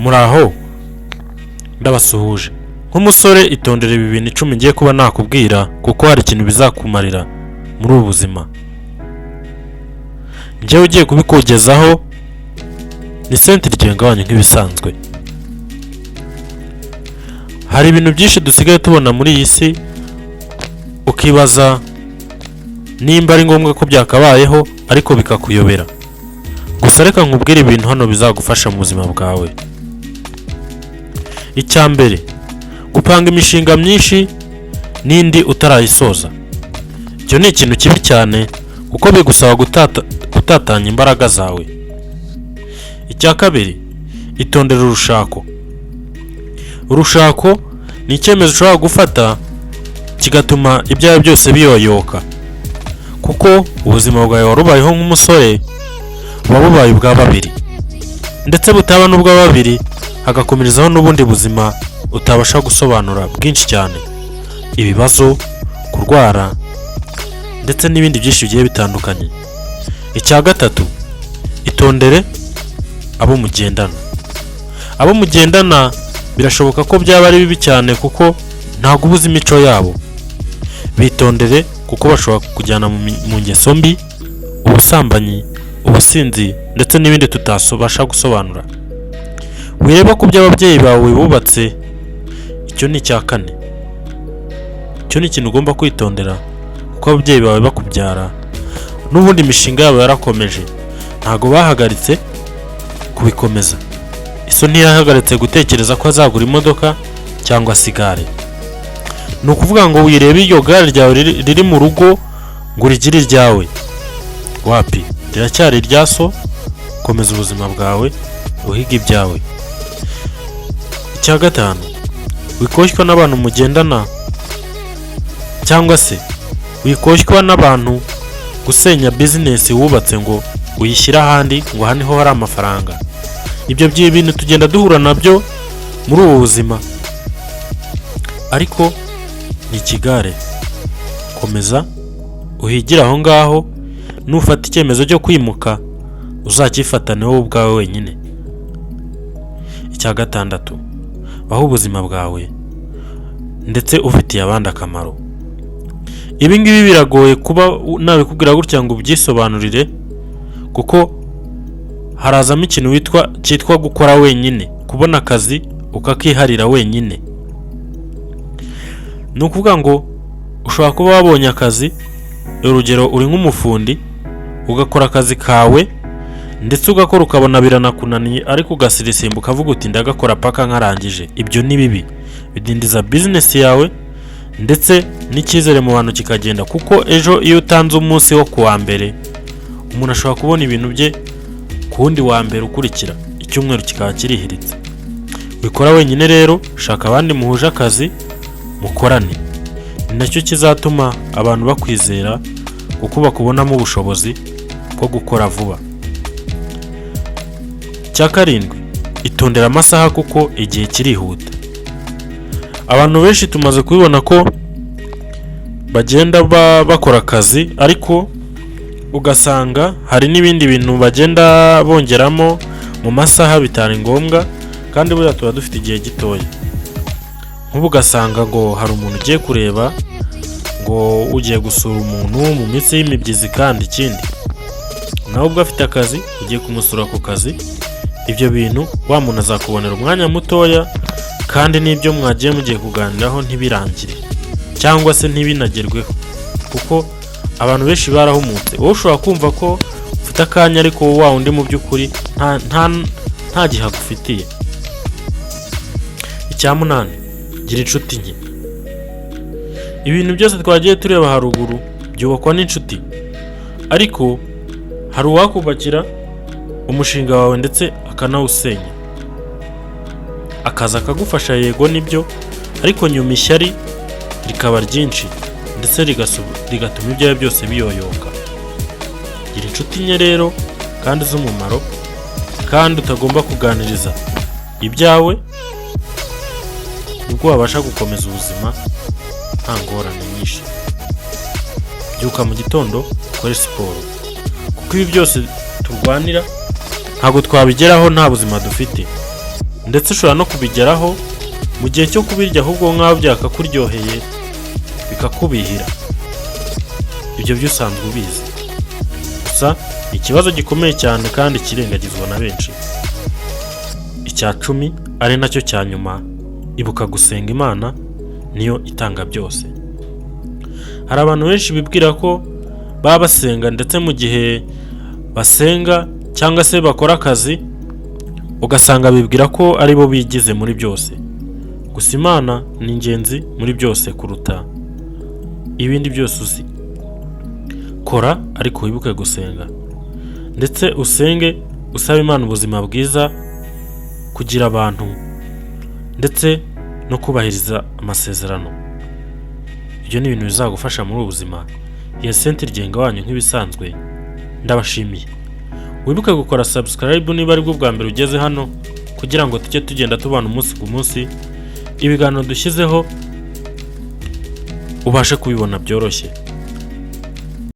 Muraho ndabasuhuje. Nk'umusore itondere ibi bintu 10 ngiye kuba nakubwira kuko hari ikintu bizakumarira muri ubu buzima. Njyewe ugiye kubikogezaho ni senti ryengabanye nk'ibisanzwe. Hari ibintu byinshi dusigaye tubona muri iyi si ukibaza nimba ari ngombwa ko byakabayeho ariko bikakuyobera. Gusa reka nkubwire ibintu hano bizagufasha mu buzima bwawe. Icyambere, gupanga imishinga myinshi n'indi utarayisoza. Icyo ni ikintu kibi cyane kuko bigusaba gutatanya imbaraga zawe. Icya kabiri, itondera urushako. Urushako ni icyemezo ushobora gufata kigatuma ibyawe byose biyoyoka, kuko ubuzima bwawe warubayeho nk'umusore wabubaye ubwa babiri, ndetse butaba n'ubwa babiri hagakomerezaho n'ubundi buzima utabasha gusobanura bwinshi cyane, ibibazo, kurwara ndetse n'ibindi byinshi bigiye bitandukanye. Icya gatatu, itondere abo mugendana. Abo mugendana birashoboka ko byaba ari bibi cyane kuko ntago ubuze imico yabo. Bitondere kuko bashobora kujyana mu ngeso mbi, ubusambanyi, ubusinzi ndetse n'ibindi tutasobasha gusobanura. Wireba ku by'ababyeyi bawe bubatse. Icyo ni icya kane. Icyo ni ikintu ugomba kwitondera kuko ababyeyi bawe bakubyara n'ubundi imishinga yabo yarakomeje, ntago bahagaritse kubikomeza. Iso ntiyahagaritse gutekereza ko azagura imodoka cyangwa sigare. Ni ukuvuga ngo wirebe iyo gare ryawe riri mu rugo ngo urigire iryawe. Wapi, riracyari iryaso. Komeza ubuzima bwawe uhiga ibyawe. Icya gatanu, wikoshywa n'abantu mugendana cyangwa se wikoshywa n'abantu gusenya business wubatse ngo uyishyira ahandi ngo aha niho hari amafaranga. Ibyo by'ibintu tugenda duhura nabyo muri ubu buzima, ariko ni ikigare. Komeza uhigira aho ngaho, nufata icyemezo cyo kwimuka uzakifatane wowe ubwawe wenyine. Icya gatandatu, baho ubuzima bwawe ndetse ufitiye abandi akamaro. Ibi ngibi biragoye kuba nabikubwira gutya ngo ubyisobanurire, kuko harazamo ikintu cyitwa gukora wenyine, kubona akazi ukakiharira wenyine. Ni ukuvuga ngo ushobora kuba wabonye akazi, urugero uri nk'umufundi ugakora akazi kawe ndetse ugakora ukabona biranakunaniye, ariko ugasirisimba ukavuga uti ndagakora paka nkarangije. Ibyo ni bibi, bidindiza business yawe ndetse n'icyizere mu bantu kikagenda, kuko ejo iyo utanze umunsi wo kuwa mbere umuntu ashobora kubona ibintu bye ku wundi wa mbere ukurikira, icyumweru kikaba kirihiritse. Wikora wenyine rero, shaka abandi muhuje akazi mukorane. Ni nacyo kizatuma abantu bakwizera kuko bakubonamo ubushobozi bwo gukora vuba. Cya karindwi, itondera amasaha kuko igihe kirihuta. Abantu benshi tumaze kubibona ko bagenda bakora akazi, ariko ugasanga hari n'ibindi bintu bagenda bongeramo mu masaha bitari ngombwa, kandi buriya tuba dufite igihe gitoya. Nk'ubu ugasanga ngo hari umuntu ugiye kureba, ngo ugiye gusura umuntu mu minsi y'imibyizi, kandi ikindi nawe ubwo afite akazi ugiye kumusura ku kazi. Ibyo bintu wa muntu azakubonera umwanya mutoya, kandi n'ibyo mwagiye mugiye kuganiraho ntibirangire cyangwa se ntibinagerweho, kuko abantu benshi barahumutse. Wowe ushobora kumva ko ufite akanya, ariko wa undi mu by'ukuri nta gihe agufitiye. Icya munani, gira inshuti nke. Ibintu byose twagiye tureba haruguru byubakwa n'inshuti, ariko hari uwakubakira umushinga wawe ndetse akanawusenya. Akaza akagufasha, yego nibyo, ariko nyuma ishyari rikaba ryinshi ndetse rigatuma ibyawe byose biyoyoka. Gira inshuti nke rero kandi z'umumaro, kandi utagomba kuganiriza ibyawe, ubwo wabasha gukomeza ubuzima nta ngorane nyinshi. Byuka mu gitondo ukore siporo, kuko ibi byose turwanira ntabwo twabigeraho nta buzima dufite. ndetse ushobora no kubigeraho mu gihe cyo kubirya ahubwo nk'aho byakakuryoheye bikakubihira. Ibyo byo usanzwe ubizi. Gusa ikibazo gikomeye cyane kandi kirengagizwa na benshi. Icya 10 ari nacyo cya nyuma, ibuka gusenga Imana niyo itanga byose. Hari abantu benshi bibwira ko baba basenga ndetse mu gihe basenga cyangwa se bakora akazi ugasanga bibwira ko ari bo bigize muri byose. Gusa Imana ni ingenzi muri byose kuruta ibindi byose uzi. Kora ariko wibuke gusenga, ndetse usenge usaba Imana ubuzima bwiza, kugira abantu ndetse no kubahiriza amasezerano. Ibyo ni ibintu bizagufasha muri ubuzima. Hyacinthe Ryenga wanyu nk'ibisanzwe ndabashimiye. Wibuke gukora subscribe niba ari bwo bwa mbere ugeze hano, kugira ngo tujye tugenda tubana umunsi ku munsi, ibiganiro dushyizeho ubashe kubibona byoroshye.